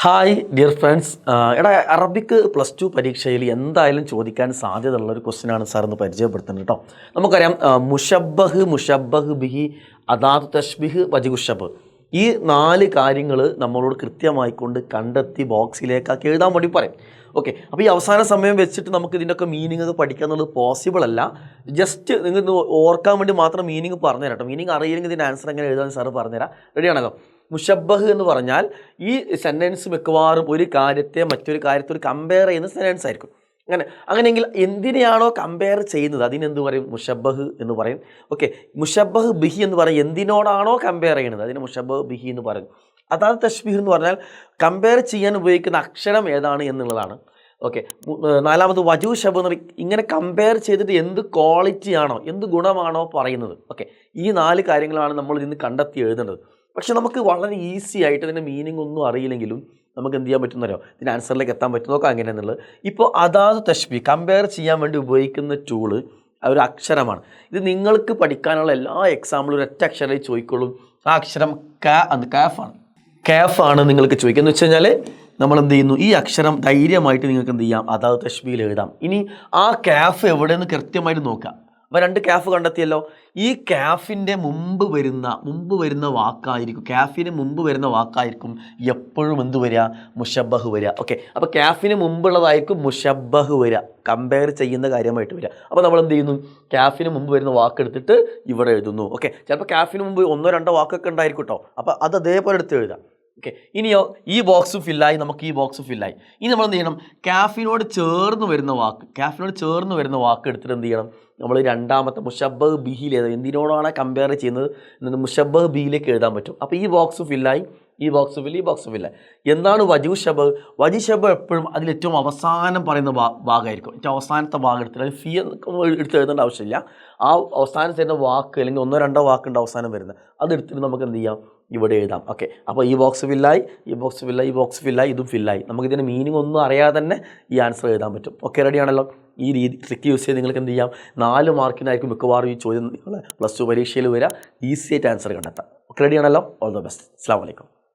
Hi dear friends, അറബിക്ക് +2 പരീക്ഷയിൽ എന്തായാലും ചോദിക്കാൻ സാധ്യതയുള്ള ഒരു ക്വസ്റ്റ്യനാണ് സാർ എന്ന് പരിചയപ്പെടുത്തുന്നത് കേട്ടോ. നമുക്കറിയാം മുഷബ്ബഹ് ബിഹി, അദാത്തു തശ്ബീഹ്, വജ്ഹു ശബ്ബ്, ഈ 4 കാര്യങ്ങൾ നമ്മളോട് കൃത്യമായിക്കൊണ്ട് കണ്ടെത്തി ബോക്സിലേക്കാക്കി എഴുതാൻ വേണ്ടി പറയും. ഓക്കെ, അപ്പോൾ ഈ അവസാന സമയം വെച്ചിട്ട് നമുക്ക് ഇതിൻ്റെയൊക്കെ മീനിങ് ഒക്കെ പഠിക്കുക എന്നുള്ളത് പോസിബിൾ അല്ല. ജസ്റ്റ് നിങ്ങൾ ഓർക്കാൻ വേണ്ടി മാത്രം മീനിങ് പറഞ്ഞുതരാം കേട്ടോ. മീനിങ് അറിയില്ലെങ്കിൽ ഇതിൻ്റെ ആൻസർ എങ്ങനെ എഴുതാൻ സാറ് പറഞ്ഞുതരാം. റെഡിയാണല്ലോ? മുഷബ്ബഹ് എന്ന് പറഞ്ഞാൽ ഈ സെൻറ്റൻസ് മിക്കവാറും ഒരു കാര്യത്തെ മറ്റൊരു കാര്യത്തോട് കമ്പയർ ചെയ്യുന്ന സെൻറ്റൻസ് ആയിരിക്കും. അങ്ങനെയെങ്കിൽ എന്തിനെയാണോ കമ്പയർ ചെയ്യുന്നത് അതിനെന്ത് പറയും? മുഷബ്ബഹ് എന്ന് പറയും. ഓക്കെ, മുഷബ്ബഹ് ബിഹി എന്ന് പറയും എന്തിനോടാണോ കമ്പയർ ചെയ്യുന്നത് അതിന് മുഷബ്ബഹ് ബിഹി എന്ന് പറയും. അതാണ് തശ്ബീഹ് എന്ന് പറഞ്ഞാൽ കമ്പയർ ചെയ്യാൻ ഉപയോഗിക്കുന്ന അക്ഷരം ഏതാണ് എന്നുള്ളതാണ്. ഓക്കെ, 4ാമത് വജ്ഹു ശബ്ബ് എന്ന് പറയും ഇങ്ങനെ കമ്പയർ ചെയ്തിട്ട് എന്ത് ക്വാളിറ്റിയാണോ എന്ത് ഗുണമാണോ പറയുന്നത്. ഓക്കെ, ഈ 4 കാര്യങ്ങളാണ് നമ്മൾ ഇതിന് കണ്ടെത്തി എഴുതേണ്ടത്. പക്ഷെ നമുക്ക് വളരെ ഈസി ആയിട്ട് ഇതിൻ്റെ മീനിങ് ഒന്നും അറിയില്ലെങ്കിലും നമുക്ക് എന്ത് ചെയ്യാൻ പറ്റുന്നല്ലോ, ഇതിൻ്റെ ആൻസറിലേക്ക് എത്താൻ പറ്റും. നോക്കാം എങ്ങനെയാണെന്നുള്ളത്. ഇപ്പോൾ അദാത്തു തശ്ബീഹ് കമ്പയർ ചെയ്യാൻ വേണ്ടി ഉപയോഗിക്കുന്ന ടൂള് ഒരു അക്ഷരമാണ്. ഇത് നിങ്ങൾക്ക് പഠിക്കാനുള്ള എല്ലാ എക്സാമ്പിളും ഒരൊറ്റ അക്ഷരമേ ചോദിക്കുള്ളൂ. ആ അക്ഷരം കാഫാണ് നിങ്ങൾക്ക് ചോദിക്കുക. എന്ന് വെച്ച് കഴിഞ്ഞാൽ നമ്മൾ എന്ത് ചെയ്യുന്നു, ഈ അക്ഷരം ധൈര്യമായിട്ട് നിങ്ങൾക്ക് എന്ത് ചെയ്യാം, അദാത്തു തശ്ബീഹിൽ എഴുതാം. ഇനി ആ കാഫ് എവിടെയെന്ന് കൃത്യമായിട്ട് നോക്കാം. അപ്പോൾ 2 കാഫ് കണ്ടെത്തിയല്ലോ. ഈ കാഫിൻ്റെ മുമ്പ് വരുന്ന വാക്കായിരിക്കും, കാഫിന് മുമ്പ് വരുന്ന വാക്കായിരിക്കും എപ്പോഴും എന്ത് വരിക, മുഷബ്ബഹ് വരിക. ഓക്കെ, അപ്പോൾ കാഫിന് മുമ്പുള്ളതായിരിക്കും മുഷബ്ബഹ് വരിക, കമ്പയർ ചെയ്യുന്ന കാര്യമായിട്ട് വരിക. അപ്പോൾ നമ്മൾ എന്ത് ചെയ്യുന്നു, കാഫിന് മുമ്പ് വരുന്ന വാക്കെടുത്തിട്ട് ഇവിടെ എഴുതുന്നു. ഓക്കെ, ചിലപ്പോൾ കാഫിന് മുമ്പ് 1-2 വാക്കൊക്കെ ഉണ്ടായിരിക്കും കേട്ടോ. അപ്പോൾ അത് അതേപോലെ എടുത്ത് എഴുതാം. ഓക്കെ, ഇനിയോ ഈ ബോക്സ് ഫില്ലായി, നമുക്ക് ഈ ബോക്സ് ഫില്ലായി. ഇനി നമ്മൾ എന്ത് ചെയ്യണം, കാഫിനോട് ചേർന്ന് വരുന്ന വാക്ക് എടുത്തിട്ട് എന്ത് ചെയ്യണം, നമ്മൾ 2ാമത്തെ മുഷബ്ബഹ് ബിഹിയിൽ എന്തിനോടാണ് കമ്പയർ ചെയ്യുന്നത് എന്നത് മുഷബ്ബഹ് ബിയിലേക്ക് എഴുതാൻ പറ്റും. അപ്പോൾ ഈ ബോക്സ് ഫില്ലായി, ഈ ബോക്സ് ഫില്ലായി. എന്താണ് വജ്ഹു ശബ്ബ്? എപ്പോഴും അതിൽ ഏറ്റവും അവസാനം പറയുന്ന ഭാഗമായിരിക്കും. ഏറ്റവും അവസാനത്തെ ഭാഗം എടുത്തിട്ട് അത് ഫി എടുത്ത് എഴുതേണ്ട ആവശ്യമില്ല. ആ അവസാനം തരുന്ന വാക്ക് അല്ലെങ്കിൽ 1-2 വാക്കുണ്ട് അവസാനം വരുന്നത്, അതെടുത്തിട്ട് നമുക്ക് എന്ത് ചെയ്യാം, ഇവിടെ എഴുതാം. ഓക്കെ, അപ്പോൾ ഈ ബോക്സ് ഫില്ലായി, ഇതും ഫില്ലായി. നമുക്കിതിൻ്റെ മീനിങ് ഒന്നും അറിയാതെ തന്നെ ഈ ആൻസർ എഴുതാൻ പറ്റും. ഓക്കെ, റെഡിയാണല്ലോ? ഈ ട്രിക്ക് യൂസ് ചെയ്ത് നിങ്ങൾക്ക് എന്ത് ചെയ്യാം, 4 മാർക്കിനായിരിക്കും മിക്കവാറും ഈ ചോദ്യം +2 പരീക്ഷയിൽ വരിക. ഈസി ആയിട്ട് ആൻസർ കണ്ടെത്താം. ഓക്കെ, റെഡിയാണല്ലോ? All the best. അസ്സലാമു അലൈക്കും.